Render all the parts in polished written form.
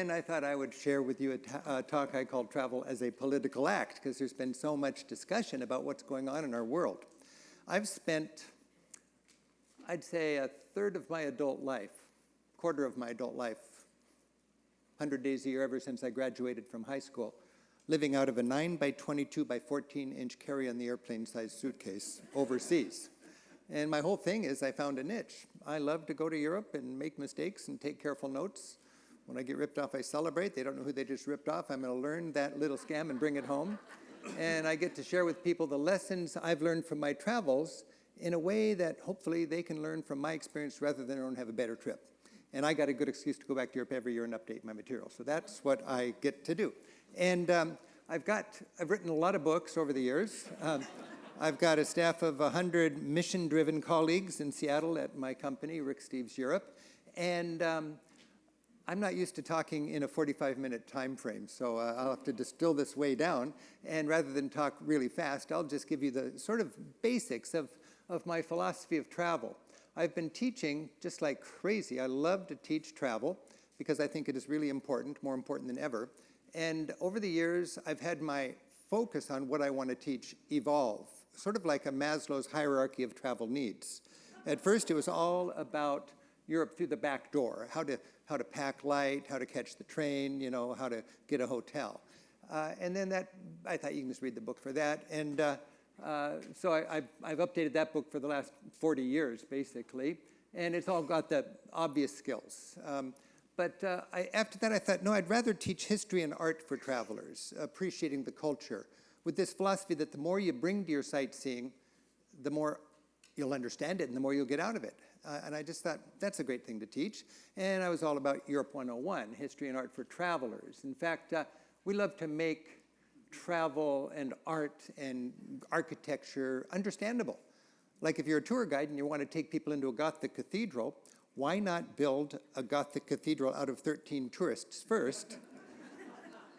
and I thought I would share with you a talk I called Travel as a Political Act, because there's been so much discussion about what's going on in our world. I've spent, I'd say, a third of my adult life, quarter of my adult life, 100 days a year ever since I graduated from high school, living out of a 9 by 22 by 14-inch carry-on-the-airplane-sized suitcase overseas. And my whole thing is I found a niche. I love to go to Europe and make mistakes and take careful notes. When I get ripped off, I celebrate. They don't know who they just ripped off. I'm going to learn that little scam and bring it home. And I get to share with people the lessons I've learned from my travels in a way that hopefully they can learn from my experience rather than have a better trip. And I got a good excuse to go back to Europe every year and update my material. So that's what I get to do. And I've written a lot of books over the years. I've got a staff of 100 mission-driven colleagues in Seattle at my company, Rick Steves Europe. And I'm not used to talking in a 45-minute time frame, so I'll have to distill this way down. And rather than talk really fast, I'll just give you the sort of basics of my philosophy of travel. I've been teaching just like crazy. I love to teach travel because I think it is really important, more important than ever. And over the years, I've had my focus on what I want to teach evolve, sort of like a Maslow's hierarchy of travel needs. At first, it was all about Europe through the back door, how to pack light, how to catch the train, how to get a hotel. And then I thought you can just read the book for that. And so I've updated that book for the last 40 years, basically. And it's all got the obvious skills. But after that, I thought, no, I'd rather teach history and art for travelers, appreciating the culture, with this philosophy that the more you bring to your sightseeing, the more you'll understand it and the more you'll get out of it. And I just thought, that's a great thing to teach. And I was all about Europe 101, history and art for travelers. In fact, we love to make travel and art and architecture understandable. Like if you're a tour guide and you want to take people into a Gothic cathedral, why not build a Gothic cathedral out of 13 tourists first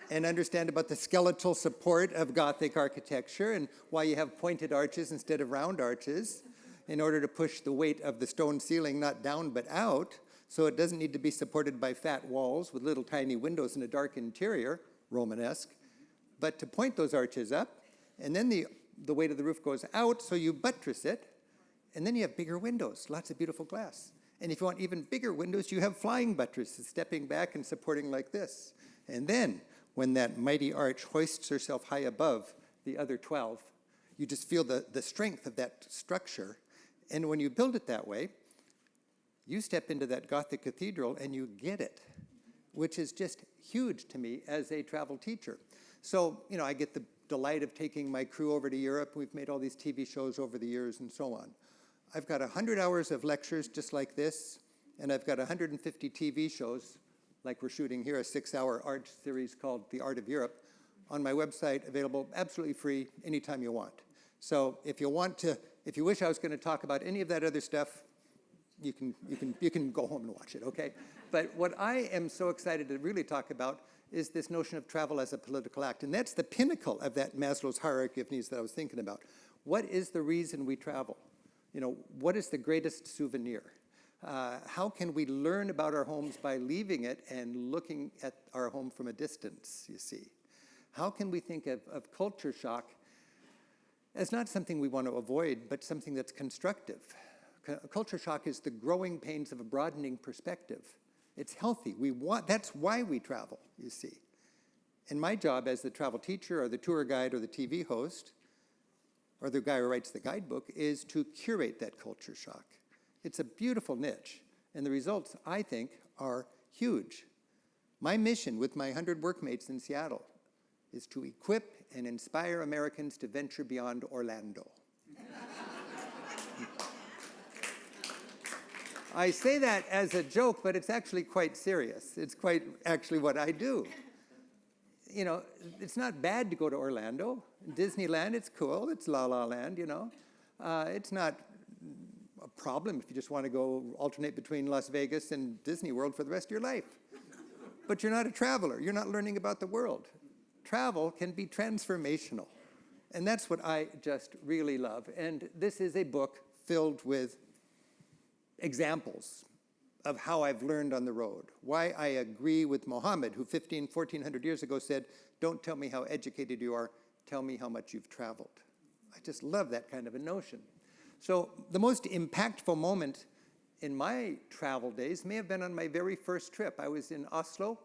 and understand about the skeletal support of Gothic architecture and why you have pointed arches instead of round arches in order to push the weight of the stone ceiling not down but out, so it doesn't need to be supported by fat walls with little tiny windows and a dark interior, Romanesque, but to point those arches up, and then the weight of the roof goes out, so you buttress it, and then you have bigger windows, lots of beautiful glass. And if you want even bigger windows, you have flying buttresses stepping back and supporting like this. And then, when that mighty arch hoists herself high above the other 12, you just feel the strength of that structure. And when you build it that way, you step into that Gothic cathedral and you get it, which is just huge to me as a travel teacher. So, I get the delight of taking my crew over to Europe. We've made all these TV shows over the years and so on. I've got 100 hours of lectures just like this, and I've got 150 TV shows, like we're shooting here, a 6-hour art series called The Art of Europe, on my website, available absolutely free anytime you want. So if you wish I was going to talk about any of that other stuff, you can go home and watch it, okay? But what I am so excited to really talk about is this notion of travel as a political act, and that's the pinnacle of that Maslow's hierarchy of needs that I was thinking about. What is the reason we travel? What is the greatest souvenir? How can we learn about our homes by leaving it and looking at our home from a distance, you see? How can we think of culture shock as not something we want to avoid, but something that's constructive? Culture shock is the growing pains of a broadening perspective. It's healthy. That's why we travel, you see. And my job as the travel teacher or the tour guide or the TV host or the guy who writes the guidebook is to curate that culture shock. It's a beautiful niche, and the results, I think, are huge. My mission with my 100 workmates in Seattle is to equip and inspire Americans to venture beyond Orlando. I say that as a joke, but it's actually quite serious. It's quite actually what I do. It's not bad to go to Orlando. Disneyland, it's cool. It's La La Land, It's not a problem if you just want to go alternate between Las Vegas and Disney World for the rest of your life. But you're not a traveler. You're not learning about the world. Travel can be transformational. And that's what I just really love. And this is a book filled with examples of how I've learned on the road. Why I agree with Muhammad, who 1400 years ago said, don't tell me how educated you are, tell me how much you've traveled. I just love that kind of a notion. So the most impactful moment in my travel days may have been on my very first trip. I was in Oslo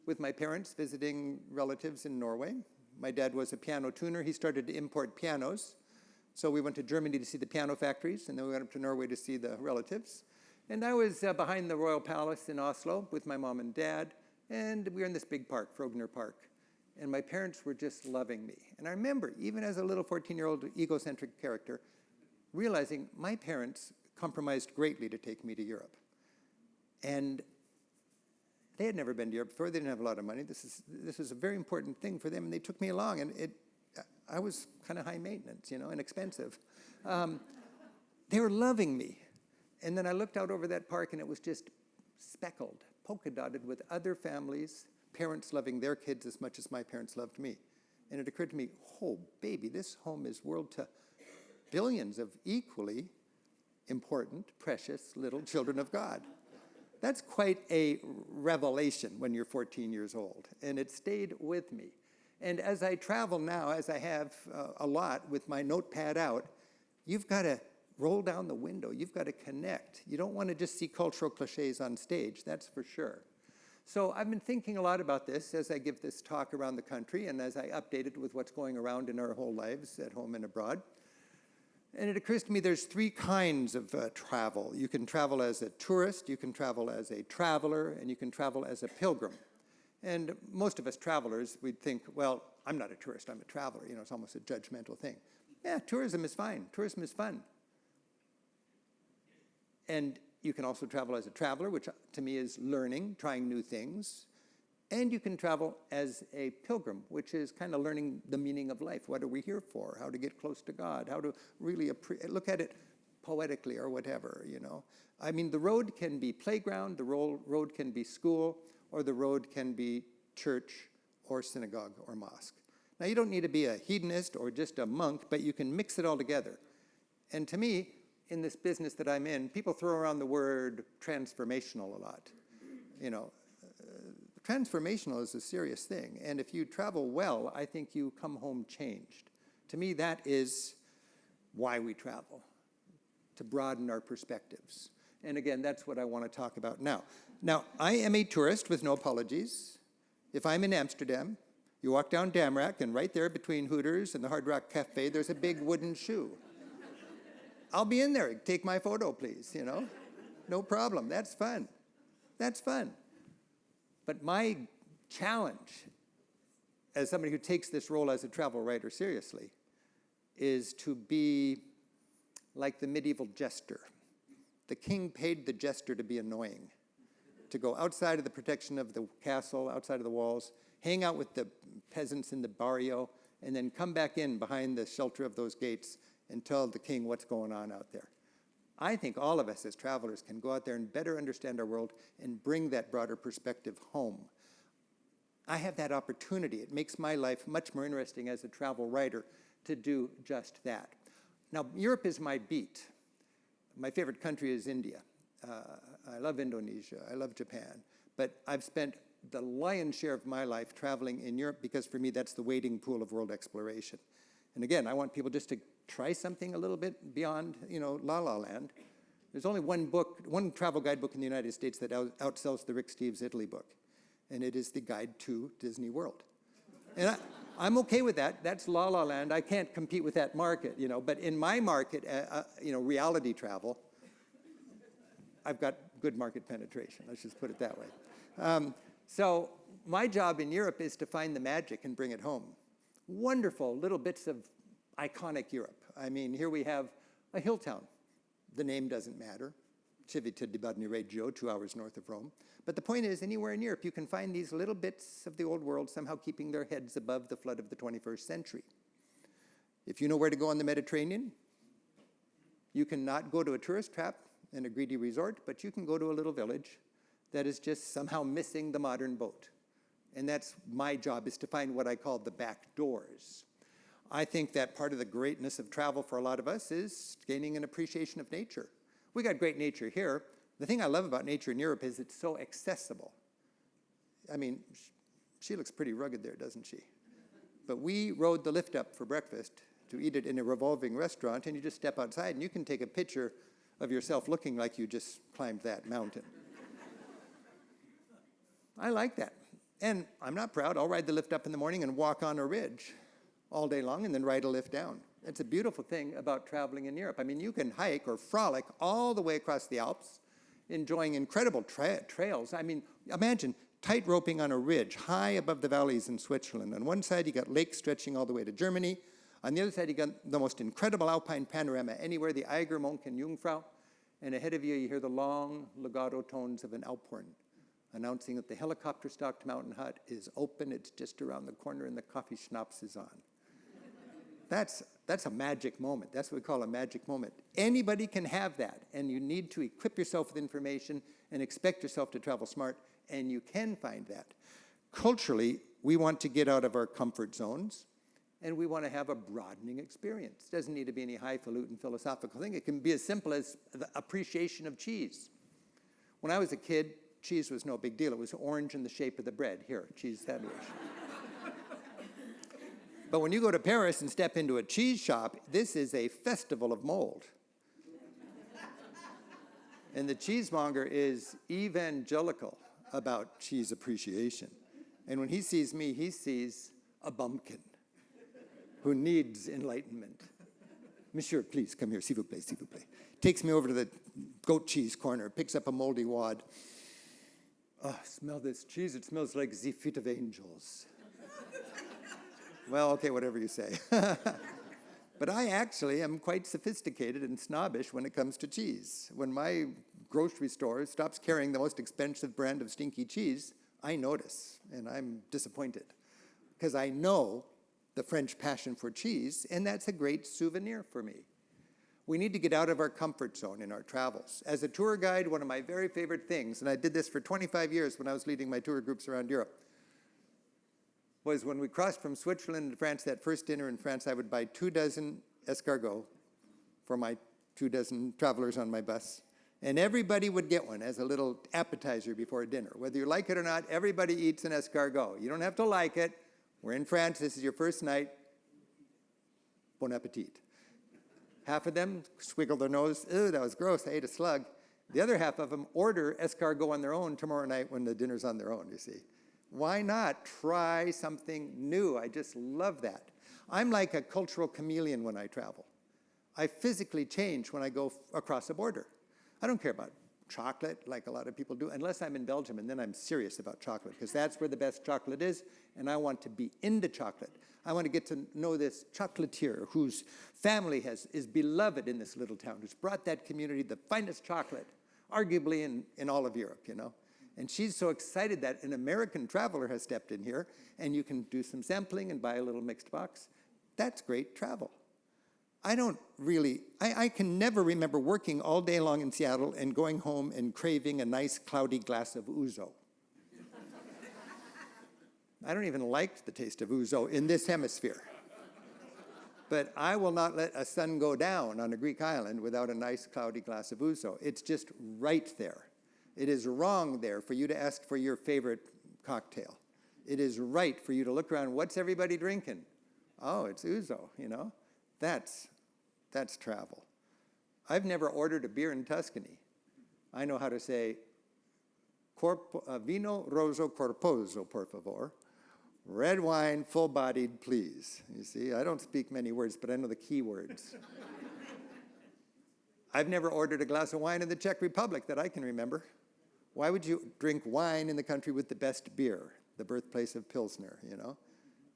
with my parents visiting relatives in Norway. My dad was a piano tuner. He started to import pianos. So we went to Germany to see the piano factories, and then we went up to Norway to see the relatives. And I was behind the Royal Palace in Oslo with my mom and dad, and we were in this big park, Frogner Park. And my parents were just loving me. And I remember, even as a little 14-year-old egocentric character, realizing my parents compromised greatly to take me to Europe. And they had never been to Europe before. They didn't have a lot of money. This was a very important thing for them, and they took me along. And I was kind of high maintenance, and expensive. They were loving me. And then I looked out over that park, and it was just speckled, polka-dotted with other families, parents loving their kids as much as my parents loved me. And it occurred to me, oh, baby, this home is world to billions of equally important, precious little children of God. That's quite a revelation when you're 14 years old, and it stayed with me. And as I travel now, as I have a lot with my notepad out, you've got to roll down the window. You've got to connect. You don't want to just see cultural cliches on stage, that's for sure. So I've been thinking a lot about this as I give this talk around the country and as I update it with what's going around in our whole lives at home and abroad. And it occurs to me there's three kinds of travel. You can travel as a tourist, you can travel as a traveler, and you can travel as a pilgrim. And most of us travelers, we'd think, well, I'm not a tourist, I'm a traveler. It's almost a judgmental thing. Yeah, tourism is fine. Tourism is fun. And you can also travel as a traveler, which to me is learning, trying new things. And you can travel as a pilgrim, which is kind of learning the meaning of life. What are we here for? How to get close to God? How to really look at it poetically or whatever, I mean, the road can be playground, the road can be school, or the road can be church or synagogue or mosque. Now, you don't need to be a hedonist or just a monk, but you can mix it all together. And to me, in this business that I'm in, people throw around the word transformational a lot. Transformational is a serious thing, and if you travel well, I think you come home changed. To me, that is why we travel, to broaden our perspectives. And again, that's what I want to talk about now. Now, I am a tourist with no apologies. If I'm in Amsterdam, you walk down Damrak, and right there between Hooters and the Hard Rock Cafe, there's a big wooden shoe. I'll be in there. Take my photo, please, No problem. That's fun. That's fun. But my challenge, as somebody who takes this role as a travel writer seriously, is to be like the medieval jester. The king paid the jester to be annoying, to go outside of the protection of the castle, outside of the walls, hang out with the peasants in the barrio, and then come back in behind the shelter of those gates and tell the king what's going on out there. I think all of us as travelers can go out there and better understand our world and bring that broader perspective home. I have that opportunity. It makes my life much more interesting as a travel writer to do just that. Now, Europe is my beat. My favorite country is India. I love Indonesia. I love Japan. But I've spent the lion's share of my life traveling in Europe because for me that's the wading pool of world exploration. And again, I want people just to try something a little bit beyond, La La Land. There's only one travel guidebook in the United States that outsells the Rick Steves Italy book, and it is the Guide to Disney World. And I'm okay with that. That's La La Land. I can't compete with that market, But in my market, reality travel, I've got good market penetration. Let's just put it that way. So my job in Europe is to find the magic and bring it home. Wonderful little bits of iconic Europe. I mean, here we have a hill town. The name doesn't matter. Civita di Reggio, 2 hours north of Rome. But the point is, anywhere in Europe, you can find these little bits of the old world somehow keeping their heads above the flood of the 21st century. If you know where to go on the Mediterranean, you can not go to a tourist trap and a greedy resort, but you can go to a little village that is just somehow missing the modern boat. And that's my job, is to find what I call the back doors. I think that part of the greatness of travel for a lot of us is gaining an appreciation of nature. We got great nature here, The thing I love about nature in Europe is it's so accessible. I mean, she looks pretty rugged there, doesn't she? But we rode the lift up for breakfast to eat it in a revolving restaurant, and you just step outside and you can take a picture of yourself looking like you just climbed that mountain. I like that. And I'm not proud. I'll ride the lift up in the morning and walk on a ridge all day long and then ride a lift down. It's a beautiful thing about traveling in Europe. I mean, you can hike or frolic all the way across the Alps, enjoying incredible trails. I mean, imagine tight roping on a ridge high above the valleys in Switzerland. On one side, you got lakes stretching all the way to Germany. On the other side, you got the most incredible alpine panorama anywhere, the Eiger, Monk, and Jungfrau. And ahead of you, you hear the long legato tones of an Alphorn, announcing that the helicopter-stocked mountain hut is open, it's just around the corner, and the coffee schnapps is on. That's a magic moment. That's what we call a magic moment. Anybody can have that, and you need to equip yourself with information and expect yourself to travel smart, and you can find that. Culturally, we want to get out of our comfort zones, and we want to have a broadening experience. It doesn't need to be any highfalutin philosophical thing. It can be as simple as the appreciation of cheese. When I was a kid, cheese was no big deal. It was orange in the shape of the bread. Here, cheese sandwich. But when you go to Paris and step into a cheese shop, this is a festival of mold. And the cheesemonger is evangelical about cheese appreciation. And when he sees me, he sees a bumpkin who needs enlightenment. Monsieur, please, come here, s'il vous plaît, s'il vous plaît. Takes me over to the goat cheese corner, picks up a moldy wad. Oh, smell this cheese, it smells like the feet of angels. Well, okay, whatever you say. But I actually am quite sophisticated and snobbish when it comes to cheese. When my grocery store stops carrying the most expensive brand of stinky cheese, I notice, and I'm disappointed. Because I know the French passion for cheese, and that's a great souvenir for me. We need to get out of our comfort zone in our travels. As a tour guide, one of my very favorite things, and I did this for 25 years when I was leading my tour groups around Europe, was when we crossed from Switzerland to France, that first dinner in France, I would buy 24 escargots for my 24 travelers on my bus. And everybody would get one as a little appetizer before dinner. Whether you like it or not, everybody eats an escargot. You don't have to like it. We're in France. This is your first night. Bon appetit. Half of them squiggle their nose. Ew, that was gross. I ate a slug. The other half of them order escargot on their own tomorrow night when the dinner's on their own, you see. Why not try something new? I just love that. I'm like a cultural chameleon when I travel. I physically change when I go across a border. I don't care about chocolate like a lot of people do, unless I'm in Belgium, and then I'm serious about chocolate, because that's where the best chocolate is, and I want to be into chocolate. I want to get to know this chocolatier whose family is beloved in this little town, who's brought that community the finest chocolate, arguably in all of Europe, you know. And she's so excited that an American traveler has stepped in here, and you can do some sampling and buy a little mixed box. That's great travel. I can never remember working all day long in Seattle and going home and craving a nice cloudy glass of ouzo. I don't even like the taste of ouzo in this hemisphere. But I will not let a sun go down on a Greek island without a nice cloudy glass of ouzo. It's just right there. It is wrong there for you to ask for your favorite cocktail. It is right for you to look around, what's everybody drinking? Oh, it's ouzo, you know? That's travel. I've never ordered a beer in Tuscany. I know how to say, vino rosso corposo, por favor. Red wine, full-bodied, please. You see, I don't speak many words, but I know the key words. I've never ordered a glass of wine in the Czech Republic that I can remember. Why would you drink wine in the country with the best beer, the birthplace of Pilsner, you know?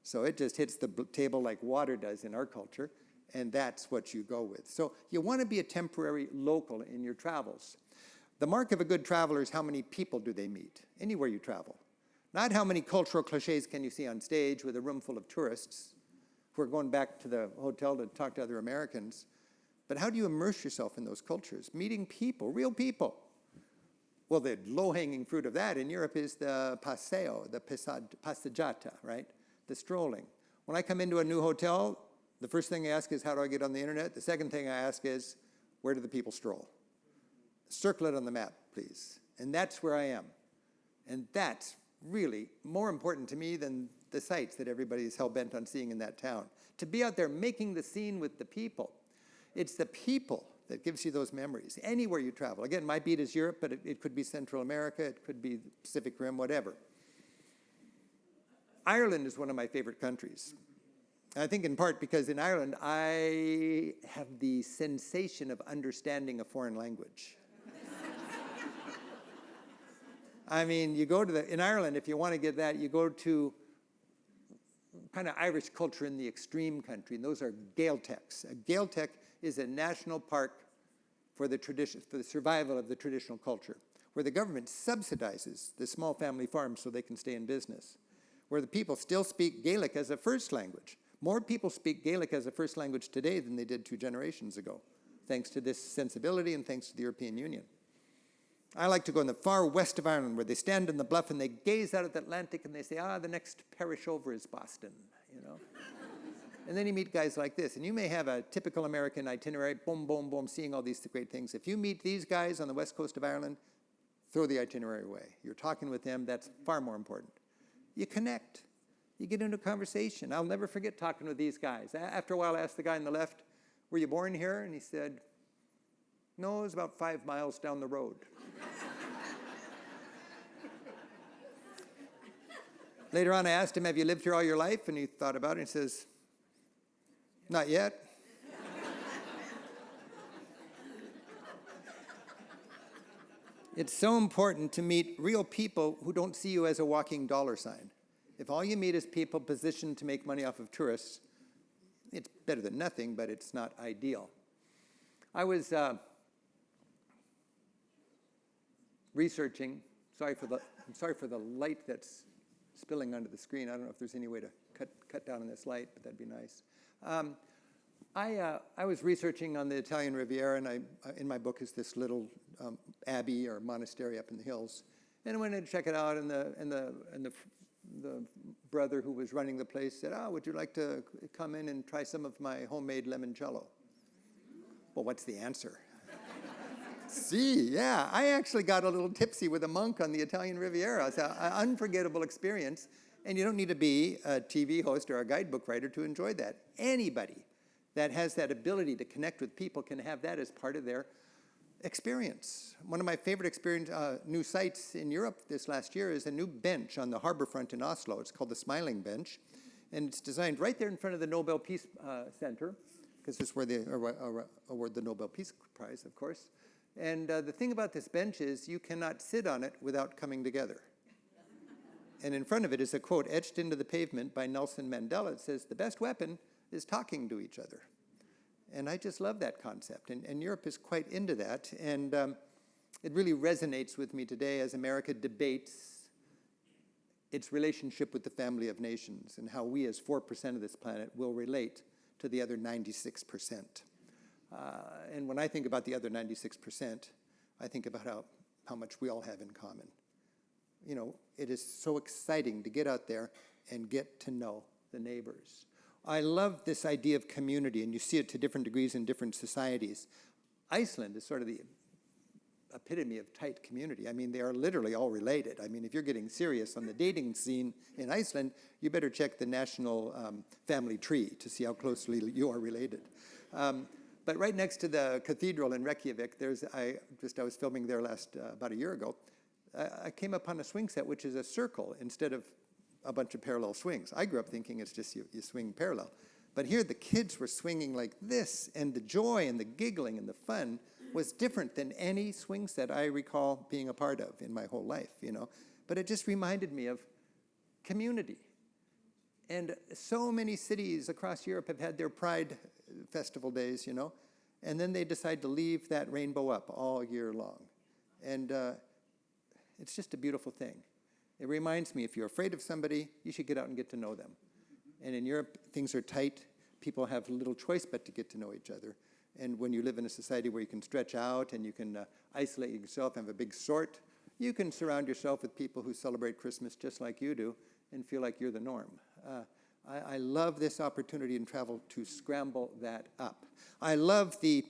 So it just hits the table like water does in our culture, and that's what you go with. So you want to be a temporary local in your travels. The mark of a good traveler is how many people do they meet, anywhere you travel. Not how many cultural cliches can you see on stage with a room full of tourists who are going back to the hotel to talk to other Americans, but how do you immerse yourself in those cultures? Meeting people, real people. Well, the low-hanging fruit of that in Europe is the paseo, the passeggiata, right? The strolling. When I come into a new hotel, the first thing I ask is, how do I get on the internet? The second thing I ask is, where do the people stroll? Circle it on the map. please. And that's where I am. And that's really more important to me than the sights that everybody is hell-bent on seeing in that town. To be out there making the scene with the people. It's the people that gives you those memories, anywhere you travel. Again, my beat is Europe, but it could be Central America, it could be the Pacific Rim, whatever. Ireland is one of my favorite countries. I think in part because in Ireland, I have the sensation of understanding a foreign language. I mean, you go to in Ireland, if you want to get that, you go to kind of Irish culture in the extreme country, and those are Gaeltachts. A Gaeltacht is a national park for the tradition, for the survival of the traditional culture, where the government subsidizes the small family farms so they can stay in business, where the people still speak Gaelic as a first language. More people speak Gaelic as a first language today than they did 2 generations ago, thanks to this sensibility and thanks to the European Union. I like to go in the far west of Ireland, where they stand on the bluff and they gaze out at the Atlantic and they say, the next parish over is Boston, you know. And then you meet guys like this, and you may have a typical American itinerary, boom, boom, boom, seeing all these great things. If you meet these guys on the west coast of Ireland, throw the itinerary away. You're talking with them, that's far more important. You connect. You get into a conversation. I'll never forget talking with these guys. After a while, I asked the guy on the left, were you born here? And he said, no, it was about 5 miles down the road. Later on, I asked him, have you lived here all your life? And he thought about it and he says, not yet. It's so important to meet real people who don't see you as a walking dollar sign. If all you meet is people positioned to make money off of tourists, it's better than nothing, but it's not ideal. I was researching, I'm sorry for the light that's spilling onto the screen. I don't know if there's any way to cut down on this light, but that'd be nice. I was researching on the Italian Riviera, and in my book is this little abbey or monastery up in the hills. And I went in to check it out, and the brother who was running the place said, would you like to come in and try some of my homemade limoncello? Well, what's the answer? See, yeah, I actually got a little tipsy with a monk on the Italian Riviera. It's an unforgettable experience, and you don't need to be a TV host or a guidebook writer to enjoy that. Anybody that has that ability to connect with people can have that as part of their experience. One of my favorite new sites in Europe this last year is a new bench on the harbor front in Oslo. It's called the Smiling Bench, and it's designed right there in front of the Nobel Peace Center, because this is where they award the Nobel Peace Prize, of course. And the thing about this bench is you cannot sit on it without coming together. And in front of it is a quote etched into the pavement by Nelson Mandela. It says, the best weapon is talking to each other. And I just love that concept. And Europe is quite into that. And it really resonates with me today as America debates its relationship with the family of nations and how we as 4% of this planet will relate to the other 96%. And when I think about the other 96%, I think about how much we all have in common. You know, it is so exciting to get out there and get to know the neighbors. I love this idea of community, and you see it to different degrees in different societies. Iceland is sort of the epitome of tight community. I mean, they are literally all related. I mean, if you're getting serious on the dating scene in Iceland, you better check the national family tree to see how closely you are related. But right next to the cathedral in Reykjavik, I was filming there about a year ago. I came upon a swing set, which is a circle instead of a bunch of parallel swings. I grew up thinking it's just you swing parallel. But here the kids were swinging like this, and the joy and the giggling and the fun was different than any swing set I recall being a part of in my whole life, you know. But it just reminded me of community. And so many cities across Europe have had their Pride festival days, you know, and then they decide to leave that rainbow up all year long. And it's just a beautiful thing. It reminds me, if you're afraid of somebody, you should get out and get to know them. And in Europe, things are tight. People have little choice but to get to know each other. And when you live in a society where you can stretch out and you can isolate yourself and have a big sort, you can surround yourself with people who celebrate Christmas just like you do and feel like you're the norm. I love this opportunity in travel to scramble that up. I love the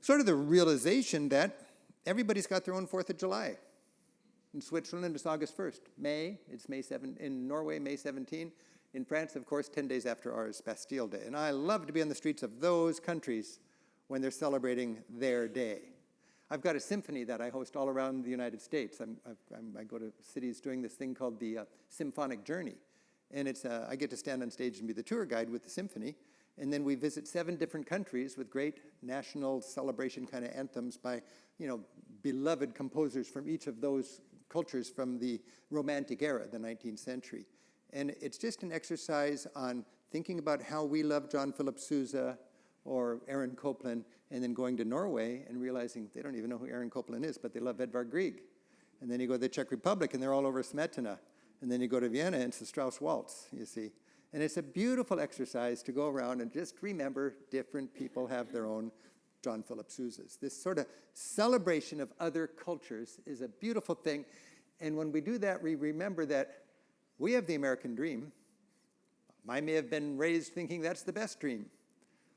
sort of the realization that Everybody's got their own 4th of July. In Switzerland, it's August 1st. It's May 7. In Norway, May 17. In France, of course, 10 days after ours, Bastille Day. And I love to be on the streets of those countries when they're celebrating their day. I've got a symphony that I host all around the United States. I go to cities doing this thing called the Symphonic Journey. And I get to stand on stage and be the tour guide with the symphony. And then we visit 7 different countries with great national celebration kind of anthems by, beloved composers from each of those cultures from the Romantic era, the 19th century. And it's just an exercise on thinking about how we love John Philip Sousa or Aaron Copland, and then going to Norway and realizing they don't even know who Aaron Copland is, but they love Edvard Grieg. And then you go to the Czech Republic, and they're all over Smetana. And then you go to Vienna, and it's the Strauss Waltz, you see. And it's a beautiful exercise to go around and just remember different people have their own John Philip Sousas. This sort of celebration of other cultures is a beautiful thing. And when we do that, we remember that we have the American dream. I may have been raised thinking that's the best dream,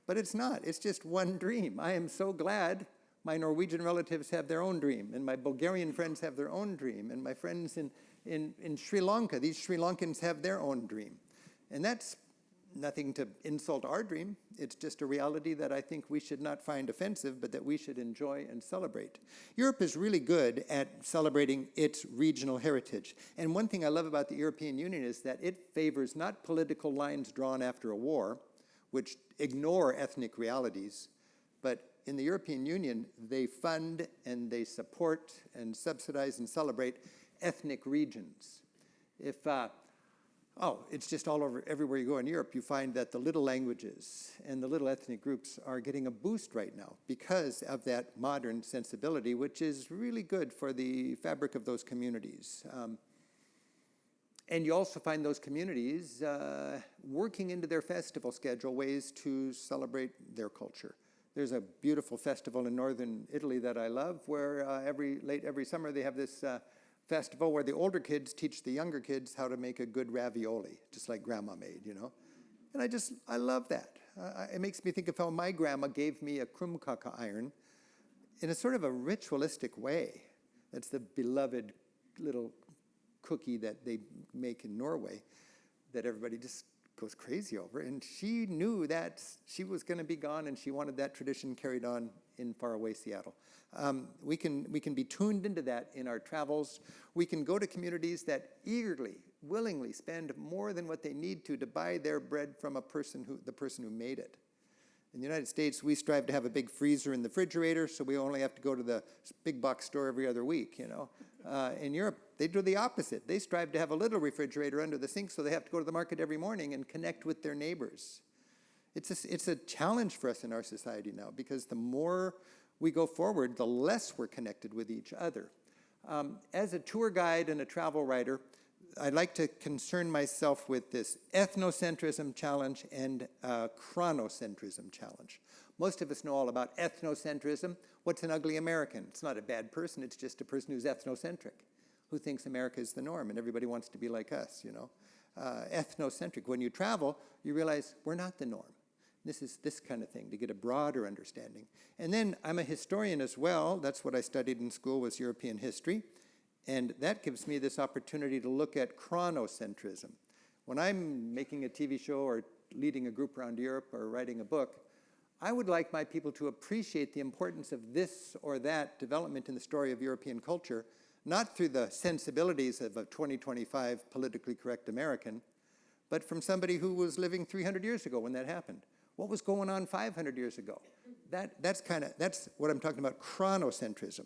but it's not. It's just one dream. I am so glad my Norwegian relatives have their own dream, and my Bulgarian friends have their own dream, and my friends in Sri Lanka, these Sri Lankans have their own dream. And that's nothing to insult our dream. It's just a reality that I think we should not find offensive, but that we should enjoy and celebrate. Europe is really good at celebrating its regional heritage. And one thing I love about the European Union is that it favors not political lines drawn after a war, which ignore ethnic realities, but in the European Union, they fund and they support and subsidize and celebrate ethnic regions. It's just all over, everywhere you go in Europe, you find that the little languages and the little ethnic groups are getting a boost right now because of that modern sensibility, which is really good for the fabric of those communities. And you also find those communities working into their festival schedule ways to celebrate their culture. There's a beautiful festival in northern Italy that I love where every summer they have this festival where the older kids teach the younger kids how to make a good ravioli, just like Grandma made, And I love that. It makes me think of how my grandma gave me a krumkaka iron in a sort of a ritualistic way. That's the beloved little cookie that they make in Norway that everybody just goes crazy over. And she knew that she was going to be gone, and she wanted that tradition carried on in faraway Seattle. We can be tuned into that in our travels. We can go to communities that eagerly, willingly spend more than what they need to buy their bread from the person who made it. In the United States, we strive to have a big freezer in the refrigerator, so we only have to go to the big box store every other week, In Europe, they do the opposite. They strive to have a little refrigerator under the sink, so they have to go to the market every morning and connect with their neighbors. It's a challenge for us in our society now, because the more we go forward, the less we're connected with each other. As a tour guide and a travel writer, I'd like to concern myself with this ethnocentrism challenge and chronocentrism challenge. Most of us know all about ethnocentrism. What's an ugly American? It's not a bad person, it's just a person who's ethnocentric, who thinks America is the norm and everybody wants to be like us, Ethnocentric. When you travel, you realize we're not the norm. This is this kind of thing, to get a broader understanding. And then I'm a historian as well. That's what I studied in school, was European history. And that gives me this opportunity to look at chronocentrism. When I'm making a TV show or leading a group around Europe or writing a book, I would like my people to appreciate the importance of this or that development in the story of European culture, not through the sensibilities of a 2025 politically correct American, but from somebody who was living 300 years ago when that happened. What was going on 500 years ago? That's what I'm talking about, chronocentrism.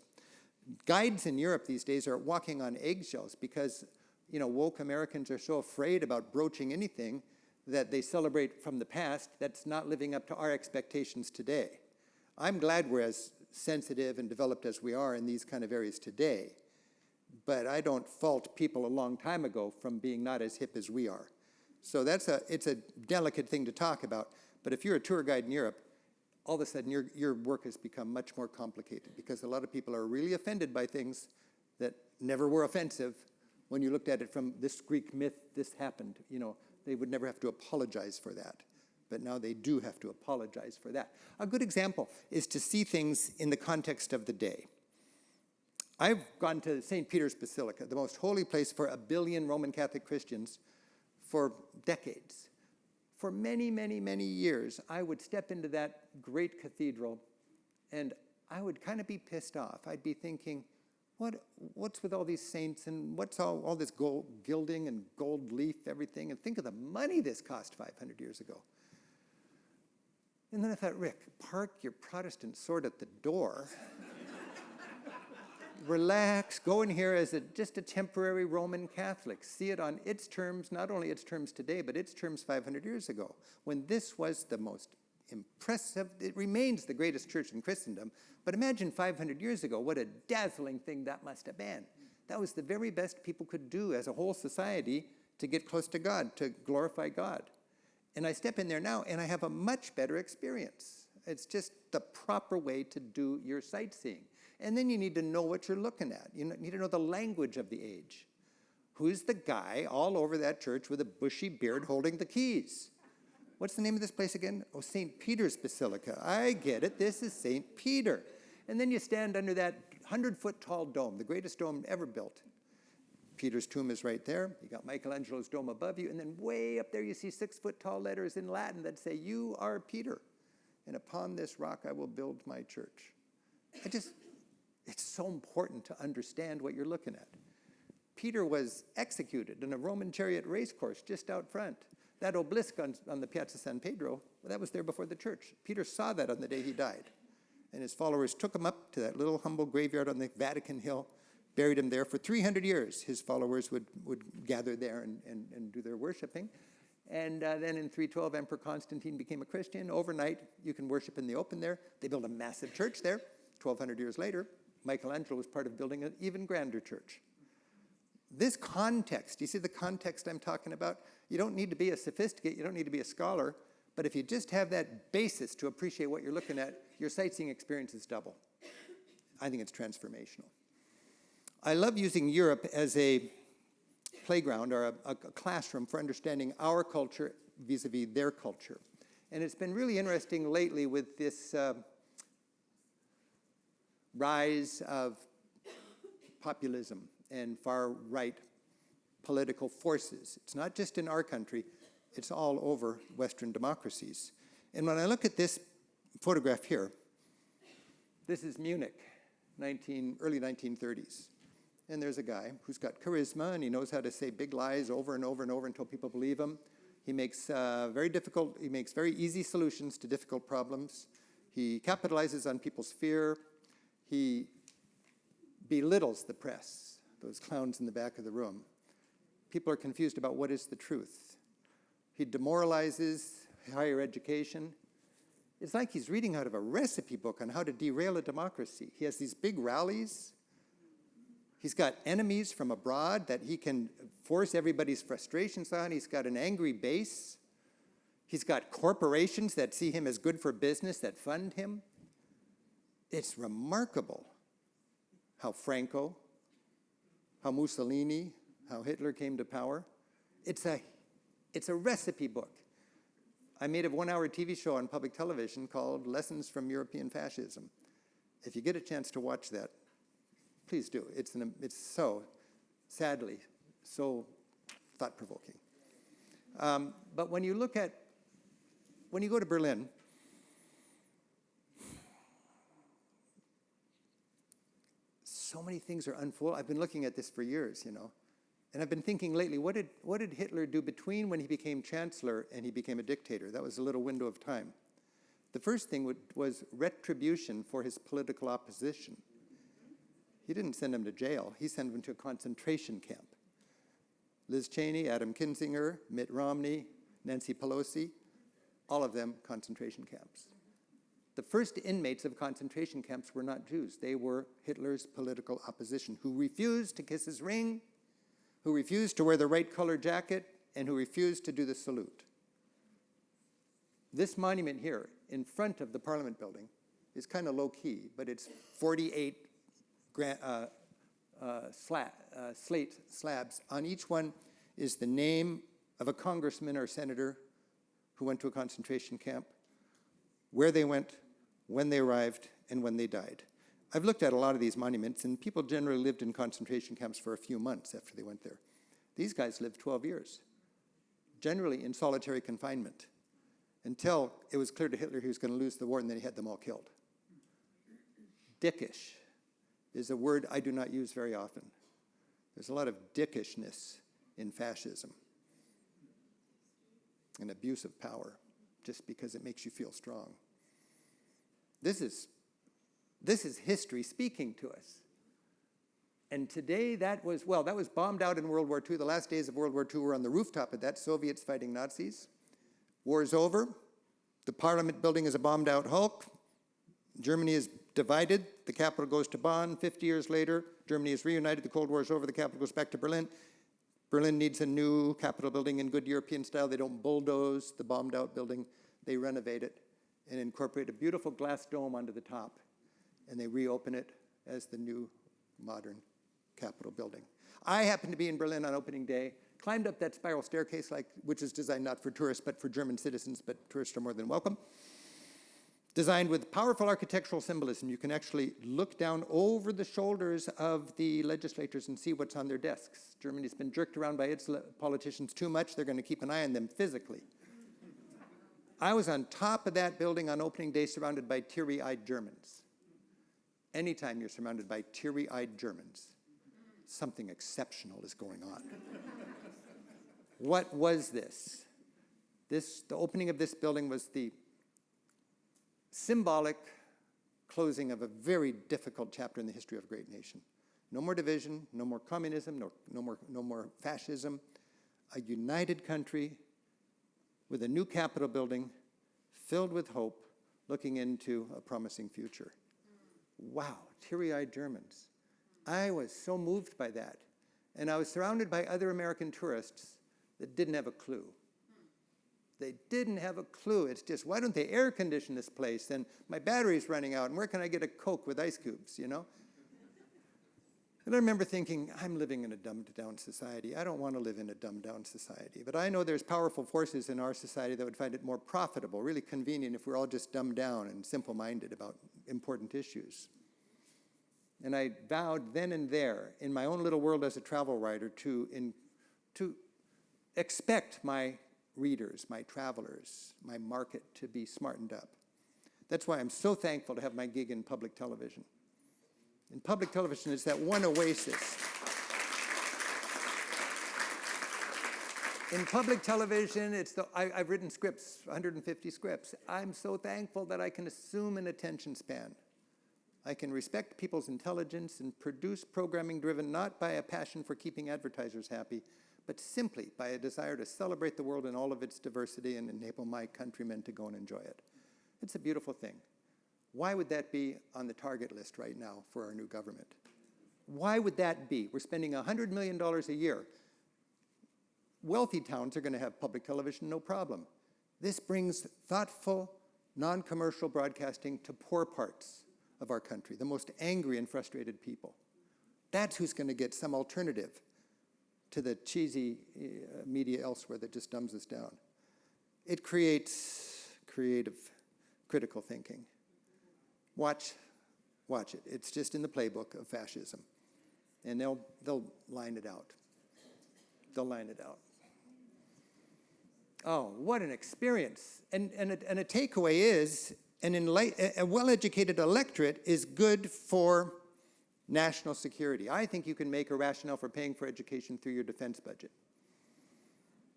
Guides in Europe these days are walking on eggshells because, woke Americans are so afraid about broaching anything that they celebrate from the past that's not living up to our expectations today. I'm glad we're as sensitive and developed as we are in these kind of areas today, but I don't fault people a long time ago from being not as hip as we are. So it's a delicate thing to talk about, but if you're a tour guide in Europe, all of a sudden your work has become much more complicated because a lot of people are really offended by things that never were offensive. When you looked at it from this Greek myth, this happened, they would never have to apologize for that. But now they do have to apologize for that. A good example is to see things in the context of the day. I've gone to St. Peter's Basilica, the most holy place for 1 billion Roman Catholic Christians, for decades. For many, many, many years, I would step into that great cathedral, and I would kind of be pissed off. I'd be thinking, what's with all these saints, and what's all this gold gilding and gold leaf, everything, and think of the money this cost 500 years ago. And then I thought, Rick, park your Protestant sword at the door. Relax, go in here as just a temporary Roman Catholic. See it on its terms, not only its terms today, but its terms 500 years ago, when this was the most impressive, it remains the greatest church in Christendom, but imagine 500 years ago, what a dazzling thing that must have been. That was the very best people could do as a whole society to get close to God, to glorify God. And I step in there now, and I have a much better experience. It's just the proper way to do your sightseeing. And then you need to know what you're looking at. You need to know the language of the age. Who's the guy all over that church with a bushy beard holding the keys? What's the name of this place again? Oh, St. Peter's Basilica. I get it. This is St. Peter. And then you stand under that 100-foot tall dome, the greatest dome ever built. Peter's tomb is right there. You got Michelangelo's dome above you. And then way up there you see 6-foot tall letters in Latin that say, "You are Peter, and upon this rock I will build my church." It's so important to understand what you're looking at. Peter was executed in a Roman chariot racecourse just out front. That obelisk on the Piazza San Pedro, that was there before the church. Peter saw that on the day he died. And his followers took him up to that little humble graveyard on the Vatican Hill, buried him there. For 300 years, his followers would gather there and do their worshiping. And then in 312, Emperor Constantine became a Christian. Overnight, you can worship in the open there. They built a massive church there. 1,200 years later, Michelangelo was part of building an even grander church. This context, you see the context I'm talking about? You don't need to be a sophisticate, you don't need to be a scholar, but if you just have that basis to appreciate what you're looking at, your sightseeing experience is double. I think it's transformational. I love using Europe as a playground or a classroom for understanding our culture vis-a-vis their culture. And it's been really interesting lately with this rise of populism and far-right political forces. It's not just in our country, it's all over Western democracies. And when I look at this photograph here, this is Munich, early 1930s. And there's a guy who's got charisma, and he knows how to say big lies over and over and over until people believe him. He makes very easy solutions to difficult problems. He capitalizes on people's fear. He belittles the press, those clowns in the back of the room. People are confused about what is the truth. He demoralizes higher education. It's like he's reading out of a recipe book on how to derail a democracy. He has these big rallies. He's got enemies from abroad that he can force everybody's frustrations on. He's got an angry base. He's got corporations that see him as good for business, that fund him. It's remarkable how Franco, how Mussolini, how Hitler came to power. It's a recipe book. I made a 1-hour TV show on public television called Lessons from European Fascism. If you get a chance to watch that, please do. It's so, sadly, so thought-provoking. But when you go to Berlin, so many things are unfolding. I've been looking at this for years, and I've been thinking lately, what did Hitler do between when he became chancellor and he became a dictator? That was a little window of time. The first thing was retribution for his political opposition. He didn't send him to jail. He sent him to a concentration camp. Liz Cheney, Adam Kinzinger, Mitt Romney, Nancy Pelosi, all of them concentration camps. The first inmates of concentration camps were not Jews. They were Hitler's political opposition, who refused to kiss his ring, who refused to wear the right color jacket, and who refused to do the salute. This monument here in front of the Parliament building is kind of low-key, but it's 48 slate slabs. On each one is the name of a congressman or senator who went to a concentration camp, where they went, when they arrived, and when they died. I've looked at a lot of these monuments, and people generally lived in concentration camps for a few months after they went there. These guys lived 12 years, generally in solitary confinement, until it was clear to Hitler he was going to lose the war, and then he had them all killed. Dickish is a word I do not use very often. There's a lot of dickishness in fascism, an abuse of power, just because it makes you feel strong. This is history speaking to us. And today that was bombed out in World War II. The last days of World War II were on the rooftop of that, Soviets fighting Nazis. War's over. The Parliament building is a bombed out hulk. Germany is divided. The capital goes to Bonn. 50 years later, Germany is reunited. The Cold War is over. The capital goes back to Berlin. Berlin needs a new Capitol building in good European style. They don't bulldoze the bombed out building. They renovate it and incorporate a beautiful glass dome onto the top. And they reopen it as the new modern Capitol building. I happened to be in Berlin on opening day, climbed up that spiral staircase, which is designed not for tourists, but for German citizens, but tourists are more than welcome. Designed with powerful architectural symbolism. You can actually look down over the shoulders of the legislators and see what's on their desks. Germany's been jerked around by its politicians too much. They're going to keep an eye on them physically. I was on top of that building on opening day surrounded by teary-eyed Germans. Anytime you're surrounded by teary-eyed Germans, something exceptional is going on. What was this? The opening of this building was the symbolic closing of a very difficult chapter in the history of a great nation. No more division, no more communism, no more fascism. A united country with a new Capitol building filled with hope, looking into a promising future. Wow, teary-eyed Germans. I was so moved by that. And I was surrounded by other American tourists that didn't have a clue. They didn't have a clue. It's just, why don't they air condition this place? And my battery's running out, and where can I get a Coke with ice cubes, you know? And I remember thinking, I'm living in a dumbed-down society. I don't want to live in a dumbed-down society. But I know there's powerful forces in our society that would find it more profitable, really convenient if we're all just dumbed down and simple-minded about important issues. And I vowed then and there, in my own little world as a travel writer, to expect my readers, my travelers, my market to be smartened up. That's why I'm so thankful to have my gig in public television. And public television is that one oasis. In public television, I've written scripts, 150 scripts. I'm so thankful that I can assume an attention span. I can respect people's intelligence and produce programming driven not by a passion for keeping advertisers happy, but simply by a desire to celebrate the world in all of its diversity and enable my countrymen to go and enjoy it. It's a beautiful thing. Why would that be on the target list right now for our new government? Why would that be? We're spending $100 million a year. Wealthy towns are going to have public television, no problem. This brings thoughtful, non-commercial broadcasting to poor parts of our country, the most angry and frustrated people. That's who's going to get some alternative to the cheesy media elsewhere that just dumbs us down. It creates creative, critical thinking. Watch it. It's just in the playbook of fascism. And they'll line it out. They'll line it out. Oh, what an experience. And a takeaway is, a well-educated electorate is good for national security. I think you can make a rationale for paying for education through your defense budget.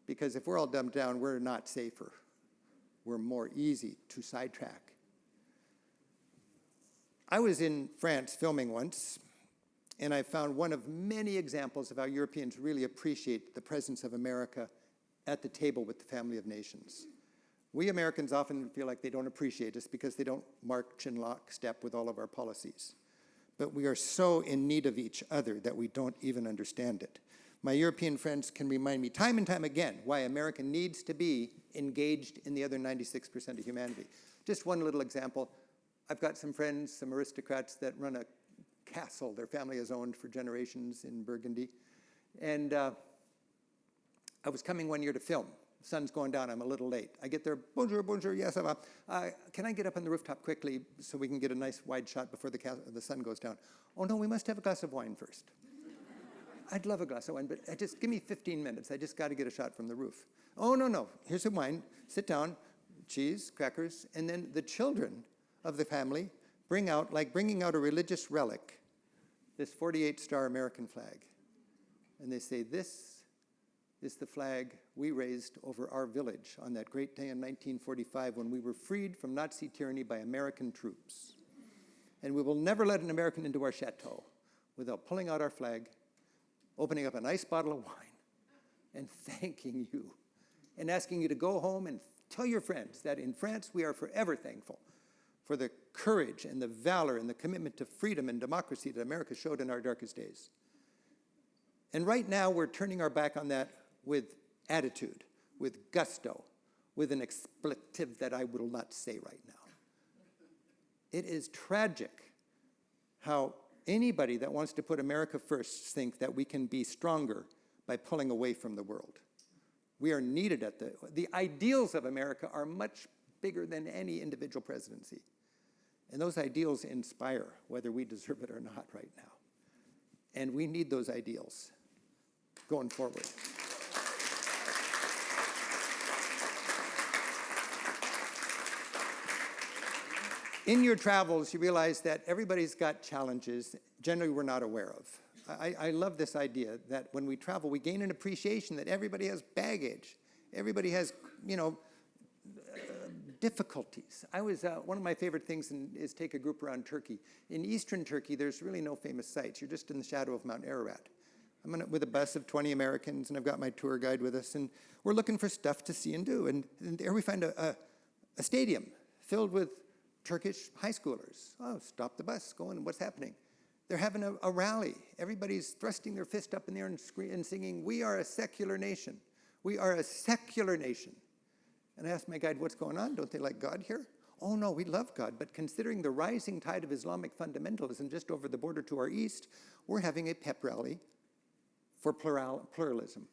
Because if we're all dumbed down, we're not safer. We're more easy to sidetrack. I was in France filming once, and I found one of many examples of how Europeans really appreciate the presence of America at the table with the family of nations. We Americans often feel like they don't appreciate us because they don't march in lockstep with all of our policies. But we are so in need of each other that we don't even understand it. My European friends can remind me time and time again why America needs to be engaged in the other 96% of humanity. Just one little example. I've got some friends, some aristocrats that run a castle their family has owned for generations in Burgundy. And I was coming one year to film. The sun's going down, I'm a little late. I get there, bonjour, bonjour, yes, ça va. Can I get up on the rooftop quickly so we can get a nice wide shot before the sun goes down? Oh no, we must have a glass of wine first. I'd love a glass of wine, but just give me 15 minutes. I just got to get a shot from the roof. Oh, no, here's some wine. Sit down, cheese, crackers, and then the children of the family bring out, like bringing out a religious relic, this 48-star American flag. And they say, this is the flag we raised over our village on that great day in 1945 when we were freed from Nazi tyranny by American troops. And we will never let an American into our chateau without pulling out our flag, opening up a nice bottle of wine, and thanking you, and asking you to go home and tell your friends that in France we are forever thankful for the courage and the valor and the commitment to freedom and democracy that America showed in our darkest days. And right now we're turning our back on that with attitude, with gusto, with an expletive that I will not say right now. It is tragic how anybody that wants to put America first think that we can be stronger by pulling away from the world. We are needed at the ideals of America are much bigger than any individual presidency. And those ideals inspire, whether we deserve it or not right now. And we need those ideals going forward. In your travels, you realize that everybody's got challenges generally we're not aware of. I love this idea that when we travel, we gain an appreciation that everybody has baggage. Everybody has, difficulties. One of my favorite things is take a group around Turkey. In eastern Turkey, there's really no famous sites. You're just in the shadow of Mount Ararat. I'm with a bus of 20 Americans, and I've got my tour guide with us, and we're looking for stuff to see and do. And there we find a stadium filled with Turkish high schoolers. Oh, stop the bus, go in, what's happening? They're having a rally. Everybody's thrusting their fist up in the air and singing, "We are a secular nation. We are a secular nation." And I asked my guide, what's going on? Don't they like God here? Oh no, we love God, but considering the rising tide of Islamic fundamentalism just over the border to our east, we're having a pep rally for pluralism.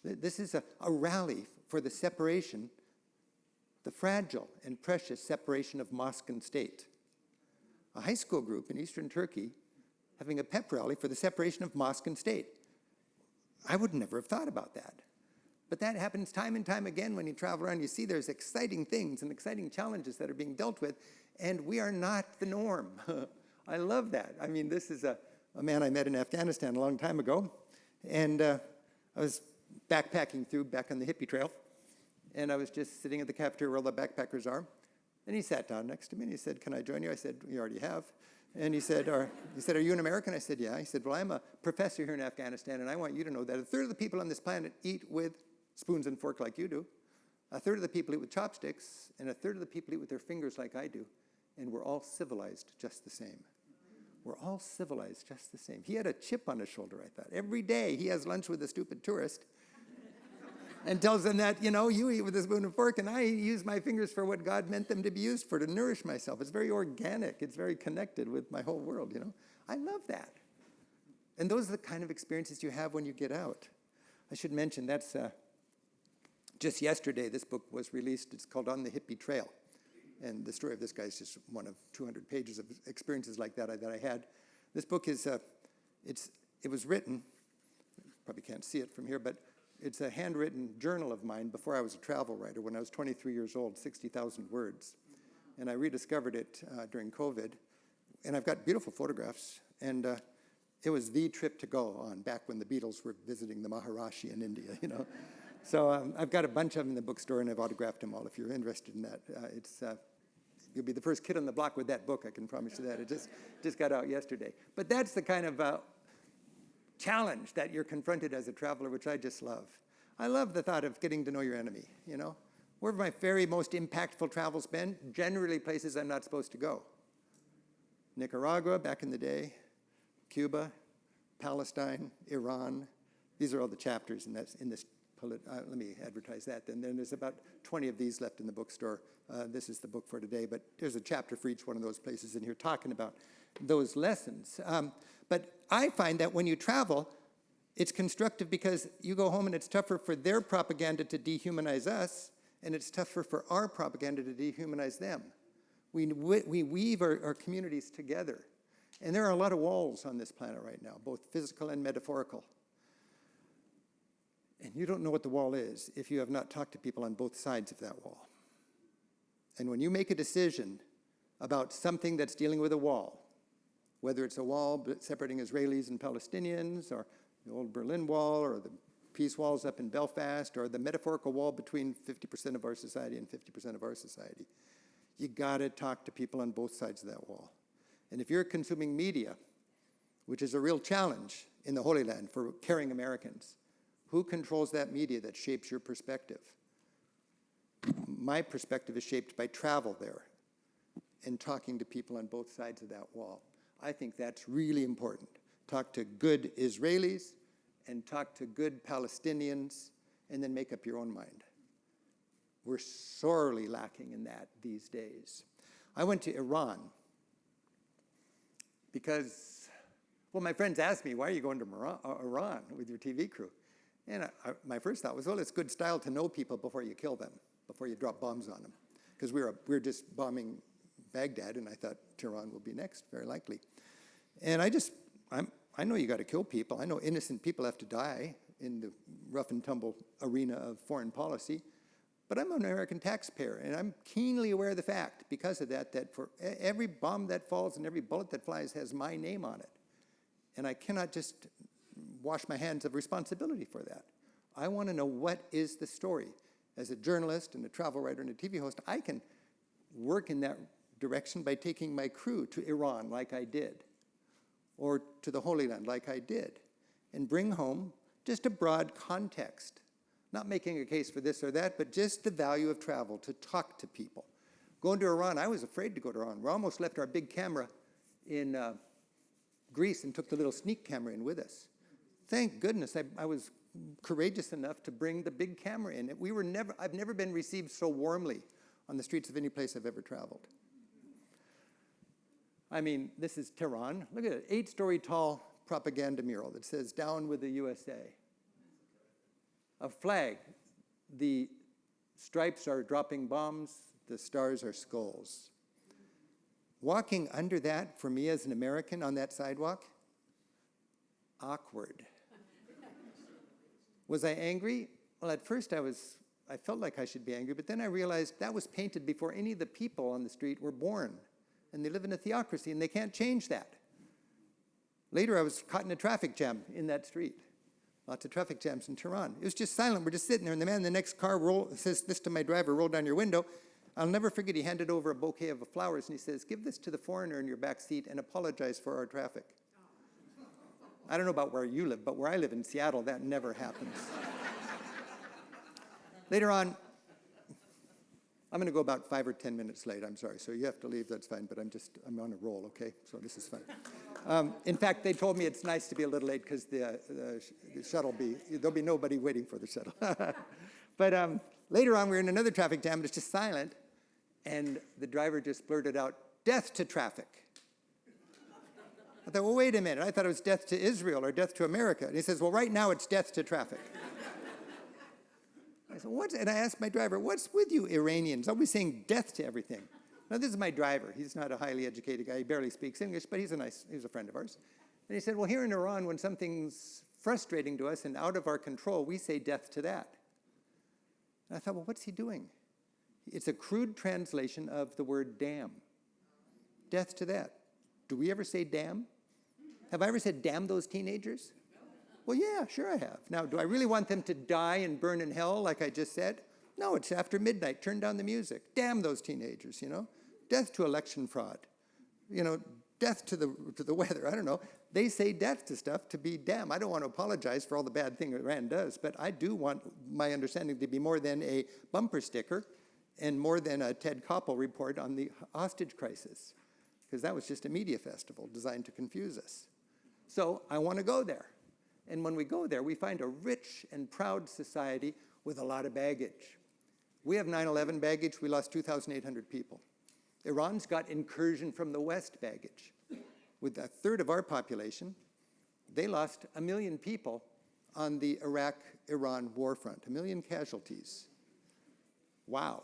This is a rally for the separation, the fragile and precious separation of mosque and state. A high school group in eastern Turkey having a pep rally for the separation of mosque and state. I would never have thought about that. But that happens time and time again when you travel around. You see there's exciting things and exciting challenges that are being dealt with, and we are not the norm. I love that. I mean, this is a man I met in Afghanistan a long time ago, and I was backpacking back on the hippie trail, and I was just sitting at the cafeteria where all the backpackers are, and he sat down next to me, and he said, "Can I join you?" I said, "You already have." And he said, "Are you an American?" I said, "Yeah." He said, "Well, I'm a professor here in Afghanistan, and I want you to know that a third of the people on this planet eat with spoons and fork like you do. A third of the people eat with chopsticks, and a third of the people eat with their fingers like I do. And we're all civilized just the same. We're all civilized just the same." He had a chip on his shoulder, I thought. Every day he has lunch with a stupid tourist and tells them that, you eat with a spoon and fork, and I use my fingers for what God meant them to be used for, to nourish myself. It's very organic. It's very connected with my whole world, I love that. And those are the kind of experiences you have when you get out. I should mention that's just yesterday this book was released. It's called On the Hippie Trail. And the story of this guy is just one of 200 pages of experiences like that I had. This book is, it was written, probably can't see it from here, but it's a handwritten journal of mine before I was a travel writer. When I was 23 years old, 60,000 words. And I rediscovered it during COVID. And I've got beautiful photographs. And it was the trip to go on back when the Beatles were visiting the Maharishi in India, So I've got a bunch of them in the bookstore, and I've autographed them all if you're interested in that. You'll be the first kid on the block with that book, I can promise you that. It just got out yesterday. But that's the kind of challenge that you're confronted as a traveler, which I just love. I love the thought of getting to know your enemy, Where have my very most impactful travels been? Generally places I'm not supposed to go. Nicaragua, back in the day, Cuba, Palestine, Iran. These are all the chapters in this. Let me advertise that. And then there's about 20 of these left in the bookstore. This is the book for today, but there's a chapter for each one of those places in here talking about those lessons. But I find that when you travel, It's constructive because you go home and it's tougher for their propaganda to dehumanize us, and it's tougher for our propaganda to dehumanize them. We weave our communities together. And there are a lot of walls on this planet right now, both physical and metaphorical. And you don't know what the wall is if you have not talked to people on both sides of that wall. And when you make a decision about something that's dealing with a wall, whether it's a wall separating Israelis and Palestinians, or the old Berlin Wall, or the peace walls up in Belfast, or the metaphorical wall between 50% of our society and 50% of our society, you gotta talk to people on both sides of that wall. And if you're consuming media, which is a real challenge in the Holy Land for caring Americans, who controls that media that shapes your perspective? My perspective is shaped by travel there and talking to people on both sides of that wall. I think that's really important. Talk to good Israelis and talk to good Palestinians, and then make up your own mind. We're sorely lacking in that these days. I went to Iran because, well, my friends asked me, why are you going to Iran with your TV crew? And my first thought was, well, it's good style to know people before you kill them, before you drop bombs on them. Because we were just bombing Baghdad, and I thought Tehran will be next, very likely. And I know you got to kill people. I know innocent people have to die in the rough and tumble arena of foreign policy. But I'm an American taxpayer, and I'm keenly aware of the fact, because of that for every bomb that falls and every bullet that flies has my name on it. And I cannot just wash my hands of responsibility for that. I want to know, what is the story? As a journalist and a travel writer and a TV host, I can work in that direction by taking my crew to Iran like I did, or to the Holy Land like I did, and bring home just a broad context. Not making a case for this or that, but just the value of travel, to talk to people. Going to Iran, I was afraid to go to Iran. We almost left our big camera in Greece and took the little sneak camera in with us. Thank goodness I was courageous enough to bring the big camera in. I've never been received so warmly on the streets of any place I've ever traveled. I mean, this is Tehran. Look at it, 8-story tall propaganda mural that says, "Down with the USA." A flag. The stripes are dropping bombs, the stars are skulls. Walking under that, for me as an American on that sidewalk, awkward. Was I angry? Well, at first I felt like I should be angry, but then I realized that was painted before any of the people on the street were born. And they live in a theocracy, and they can't change that. Later, I was caught in a traffic jam in that street. Lots of traffic jams in Tehran. It was just silent. We're just sitting there, and the man in the next car says this to my driver, "Roll down your window." I'll never forget, he handed over a bouquet of flowers, and he says, "Give this to the foreigner in your back seat and apologize for our traffic." I don't know about where you live, but where I live in Seattle, that never happens. Later on, I'm going to go about 5 or 10 minutes late. I'm sorry. So you have to leave. That's fine. But I'm on a roll, okay? So this is fine. In fact, they told me it's nice to be a little late because the shuttle there'll be nobody waiting for the shuttle. But later on, we're in another traffic jam, and it's just silent. And the driver just blurted out, "Death to traffic." I thought, well, wait a minute. I thought it was death to Israel or death to America. And he says, well, right now it's death to traffic. I said, what? And I asked my driver, what's with you Iranians? Always saying death to everything. Now, this is my driver. He's not a highly educated guy. He barely speaks English, but he's a friend of ours. And he said, well, here in Iran, when something's frustrating to us and out of our control, we say death to that. And I thought, well, what's he doing? It's a crude translation of the word damn. Death to that. Do we ever say damn? Have I ever said damn those teenagers? Well, yeah, sure I have. Now, do I really want them to die and burn in hell like I just said? No, it's after midnight. Turn down the music. Damn those teenagers, you know? Death to election fraud. You know, death to the weather. I don't know. They say death to stuff to be damn. I don't want to apologize for all the bad things Iran does, but I do want my understanding to be more than a bumper sticker and more than a Ted Koppel report on the hostage crisis, because that was just a media festival designed to confuse us. So I want to go there. And when we go there, we find a rich and proud society with a lot of baggage. We have 9/11 baggage. We lost 2,800 people. Iran's got incursion from the West baggage. With a third of our population, they lost 1 million people on the Iraq-Iran war front. 1 million casualties. Wow.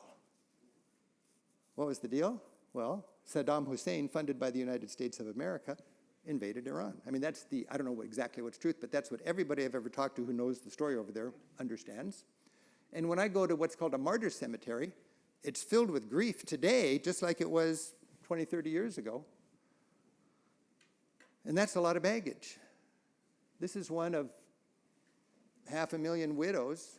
What was the deal? Well, Saddam Hussein, funded by the United States of America, invaded Iran. I mean, that's I don't know exactly what's truth, but that's what everybody I've ever talked to who knows the story over there understands. And when I go to what's called a martyr cemetery, it's filled with grief today, just like it was 20, 30 years ago. And that's a lot of baggage. This is one of 500,000 widows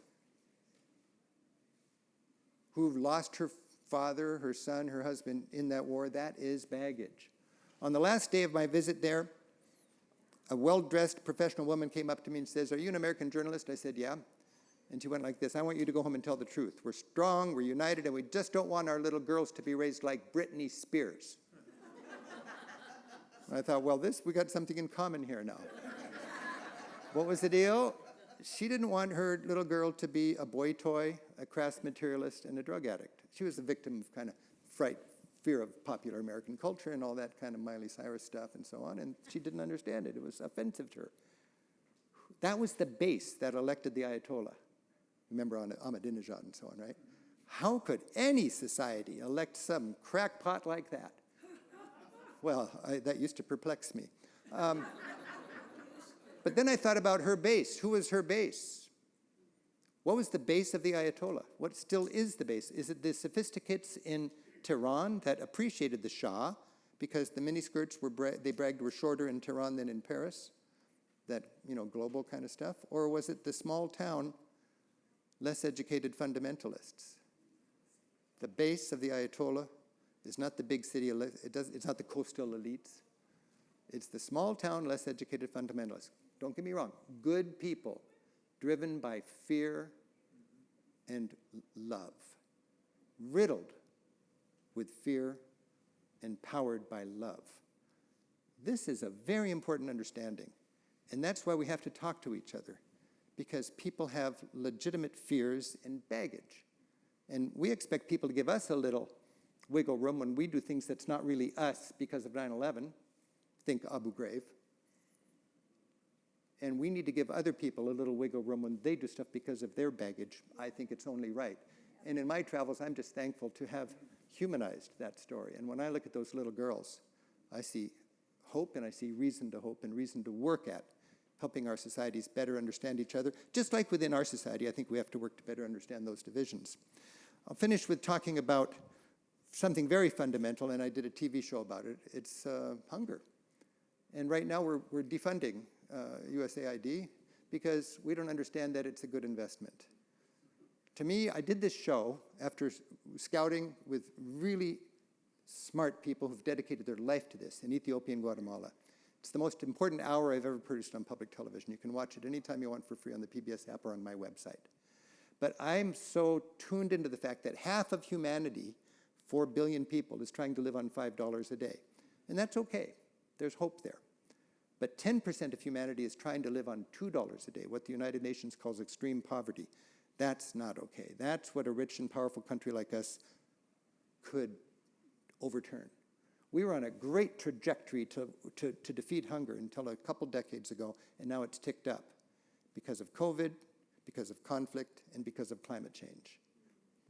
who've lost her father, her son, her husband in that war. That is baggage. On the last day of my visit there, a well-dressed professional woman came up to me and says, "Are you an American journalist?" I said, "Yeah." And she went like this: "I want you to go home and tell the truth. We're strong, we're united, and we just don't want our little girls to be raised like Britney Spears." And I thought, well, we got something in common here now. What was the deal? She didn't want her little girl to be a boy toy, a crass materialist, and a drug addict. She was a victim of kind of fear of popular American culture and all that kind of Miley Cyrus stuff and so on, and she didn't understand it. It was offensive to her. That was the base that elected the Ayatollah. Remember Ahmadinejad and so on, right? How could any society elect some crackpot like that? Well, that used to perplex me. But then I thought about her base. Who was her base? What was the base of the Ayatollah? What still is the base? Is it the sophisticates in Tehran that appreciated the Shah because the miniskirts they bragged were shorter in Tehran than in Paris? That, global kind of stuff? Or was it the small town, less educated fundamentalists? The base of the Ayatollah is not the big city, it's not the coastal elites. It's the small town, less educated fundamentalists. Don't get me wrong, good people driven by fear and love, riddled with fear and powered by love. This is a very important understanding, and that's why we have to talk to each other, because people have legitimate fears and baggage. And we expect people to give us a little wiggle room when we do things that's not really us because of 9/11. Think Abu Ghraib. And we need to give other people a little wiggle room when they do stuff because of their baggage. I think it's only right. And in my travels, I'm just thankful to have humanized that story. And when I look at those little girls, I see hope, and I see reason to hope and reason to work at helping our societies better understand each other. Just like within our society, I think we have to work to better understand those divisions. I'll finish with talking about something very fundamental, and I did a TV show about it. It's hunger. And right now we're defunding USAID because we don't understand that it's a good investment. To me, I did this show after scouting with really smart people who've dedicated their life to this in Ethiopia and Guatemala. It's the most important hour I've ever produced on public television. You can watch it anytime you want for free on the PBS app or on my website. But I'm so tuned into the fact that half of humanity, 4 billion people, is trying to live on $5 a day. And that's okay. There's hope there. But 10% of humanity is trying to live on $2 a day, what the United Nations calls extreme poverty. That's not okay. That's what a rich and powerful country like us could overturn. We were on a great trajectory to defeat hunger until a couple decades ago, and now it's ticked up because of COVID, because of conflict, and because of climate change,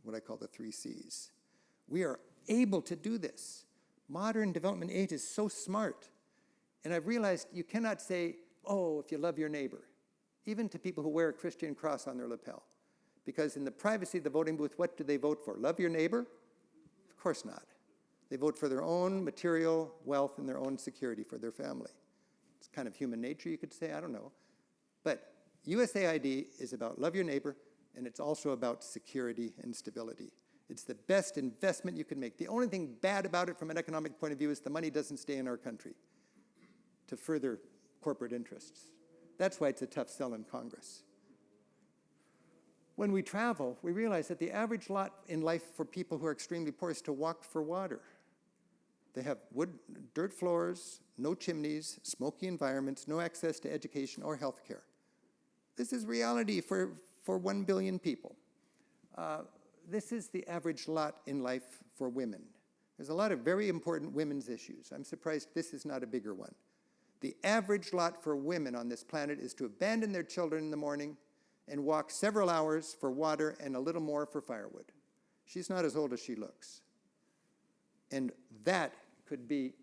what I call the 3 Cs. We are able to do this. Modern development aid is so smart. And I've realized you cannot say, oh, if you love your neighbor, even to people who wear a Christian cross on their lapel. Because in the privacy of the voting booth, what do they vote for? Love your neighbor? Of course not. They vote for their own material wealth and their own security for their family. It's kind of human nature, you could say, I don't know. But USAID is about love your neighbor, and it's also about security and stability. It's the best investment you can make. The only thing bad about it from an economic point of view is the money doesn't stay in our country to further corporate interests. That's why it's a tough sell in Congress. When we travel, we realize that the average lot in life for people who are extremely poor is to walk for water. They have dirt floors, no chimneys, smoky environments, no access to education or health care. This is reality for 1 billion people. This is the average lot in life for women. There's a lot of very important women's issues. I'm surprised this is not a bigger one. The average lot for women on this planet is to abandon their children in the morning and walk several hours for water and a little more for firewood. She's not as old as she looks. And that could be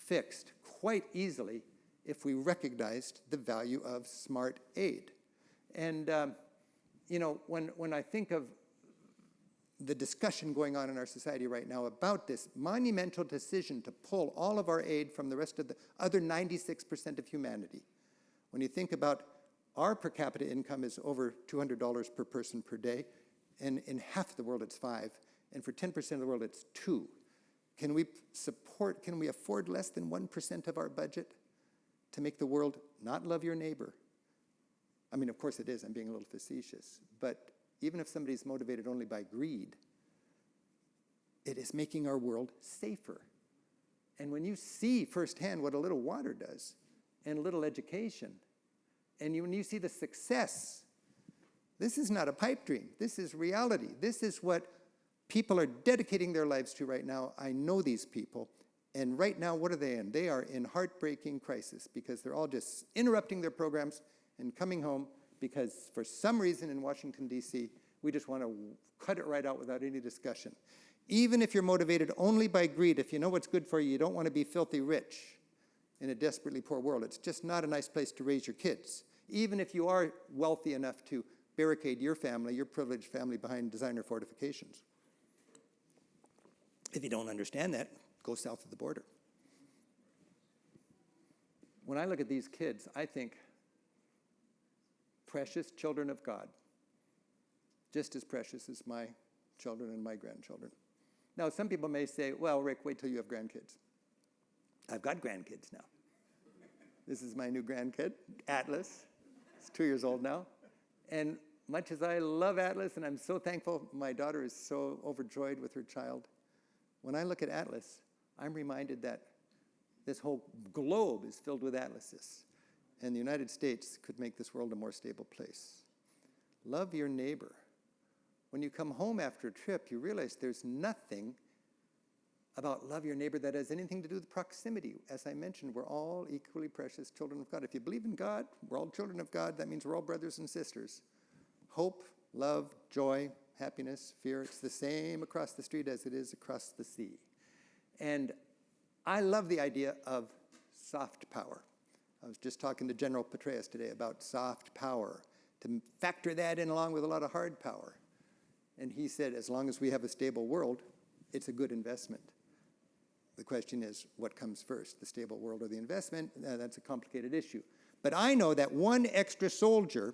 fixed quite easily if we recognized the value of smart aid. And, when I think of the discussion going on in our society right now about this monumental decision to pull all of our aid from the rest of the other 96% of humanity, when you think about our per capita income is over $200 per person per day, and in half the world it's 5, and for 10% of the world it's 2. Can we afford less than 1% of our budget to make the world not love your neighbor? I mean, of course it is, I'm being a little facetious, but even if somebody's motivated only by greed, it is making our world safer. And when you see firsthand what a little water does, and a little education, and when you see the success, this is not a pipe dream, this is reality. This is what people are dedicating their lives to right now. I know these people, and right now, what are they in? They are in heartbreaking crisis because they're all just interrupting their programs and coming home because for some reason in Washington, D.C., we just want to cut it right out without any discussion. Even if you're motivated only by greed, if you know what's good for you, you don't want to be filthy rich in a desperately poor world. It's just not a nice place to raise your kids. Even if you are wealthy enough to barricade your family, your privileged family, behind designer fortifications. If you don't understand that, go south of the border. When I look at these kids, I think precious children of God, just as precious as my children and my grandchildren. Now, some people may say, well, Rick, wait till you have grandkids. I've got grandkids now. This is my new grandkid, Atlas. He's 2 years old now. And much as I love Atlas, and I'm so thankful, my daughter is so overjoyed with her child. When I look at Atlas, I'm reminded that this whole globe is filled with atlases, and the United States could make this world a more stable place. Love your neighbor. When you come home after a trip, you realize there's nothing about love your neighbor that has anything to do with proximity. As I mentioned, we're all equally precious children of God. If you believe in God, we're all children of God. That means we're all brothers and sisters. Hope, love, joy, happiness, fear, it's the same across the street as it is across the sea. And I love the idea of soft power. I was just talking to General Petraeus today about soft power, to factor that in along with a lot of hard power. And he said, as long as we have a stable world, it's a good investment. The question is, what comes first, the stable world or the investment? That's a complicated issue. But I know that one extra soldier,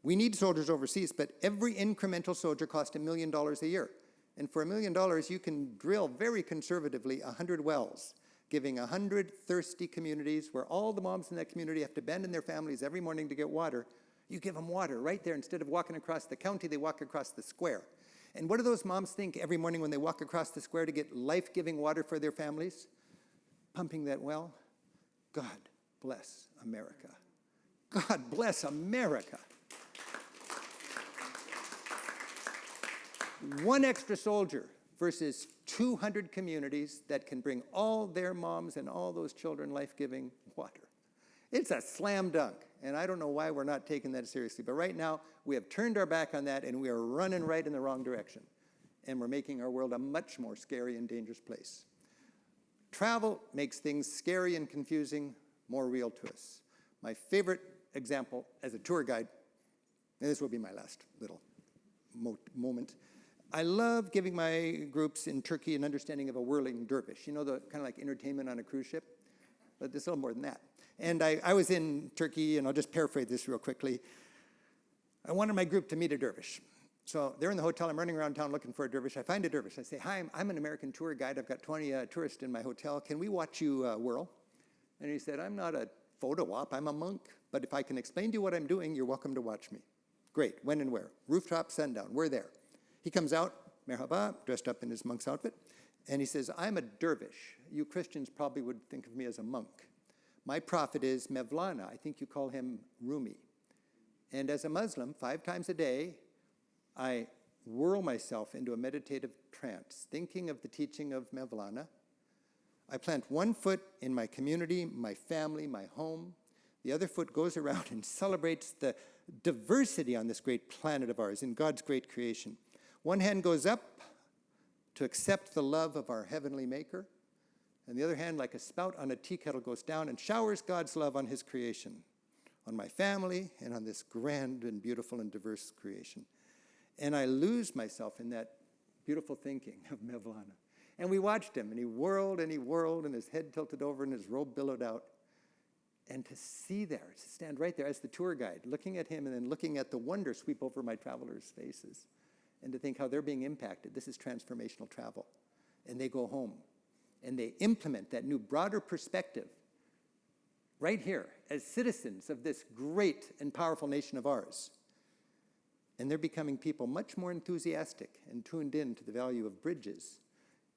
we need soldiers overseas, but every incremental soldier costs $1 million a year. And for $1 million, you can drill very conservatively 100 wells, giving 100 thirsty communities where all the moms in that community have to abandon their families every morning to get water. You give them water right there. Instead of walking across the county, they walk across the square. And what do those moms think every morning when they walk across the square to get life-giving water for their families? Pumping that well? God bless America. God bless America. One extra soldier versus 200 communities that can bring all their moms and all those children life-giving water. It's a slam dunk, and I don't know why we're not taking that seriously. But right now, we have turned our back on that, and we are running right in the wrong direction. And we're making our world a much more scary and dangerous place. Travel makes things scary and confusing more real to us. My favorite example as a tour guide, and this will be my last little moment, I love giving my groups in Turkey an understanding of a whirling dervish. You know, the kind of like entertainment on a cruise ship? But there's a little more than that. And I was in Turkey, and I'll just paraphrase this real quickly. I wanted my group to meet a dervish. So they're in the hotel. I'm running around town looking for a dervish. I find a dervish. I say, hi, I'm an American tour guide. I've got 20 tourists in my hotel. Can we watch you whirl? And he said, I'm not a photo op. I'm a monk. But if I can explain to you what I'm doing, you're welcome to watch me. Great. When and where? Rooftop, sundown. We're there. He comes out, merhaba, dressed up in his monk's outfit. And he says, I'm a dervish. You Christians probably would think of me as a monk. My prophet is Mevlana. I think you call him Rumi. And as a Muslim, 5 times a day, I whirl myself into a meditative trance, thinking of the teaching of Mevlana. I plant one foot in my community, my family, my home. The other foot goes around and celebrates the diversity on this great planet of ours, in God's great creation. One hand goes up to accept the love of our heavenly Maker, and the other hand, like a spout on a tea kettle, goes down and showers God's love on his creation, on my family, and on this grand and beautiful and diverse creation. And I lose myself in that beautiful thinking of Mevlana. And we watched him, and he whirled, and his head tilted over, and his robe billowed out. And to see there, to stand right there as the tour guide, looking at him and then looking at the wonder sweep over my travelers' faces, and to think how they're being impacted. This is transformational travel. And they go home, and they implement that new, broader perspective right here as citizens of this great and powerful nation of ours. And they're becoming people much more enthusiastic and tuned in to the value of bridges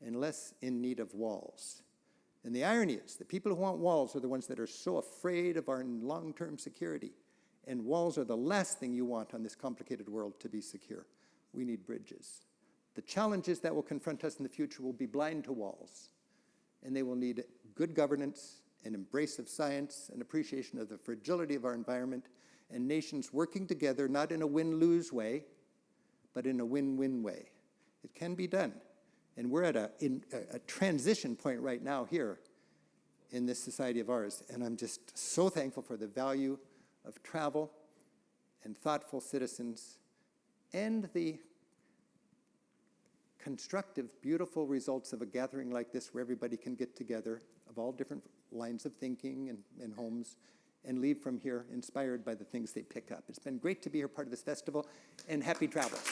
and less in need of walls. And the irony is, the people who want walls are the ones that are so afraid of our long-term security. And walls are the last thing you want on this complicated world to be secure. We need bridges. The challenges that will confront us in the future will be blind to walls. And they will need good governance, an embrace of science, an appreciation of the fragility of our environment, and nations working together, not in a win-lose way, but in a win-win way. It can be done. And we're at a transition point right now here in this society of ours. And I'm just so thankful for the value of travel and thoughtful citizens and the constructive, beautiful results of a gathering like this where everybody can get together of all different lines of thinking and homes and leave from here inspired by the things they pick up. It's been great to be here part of this festival, and happy travels.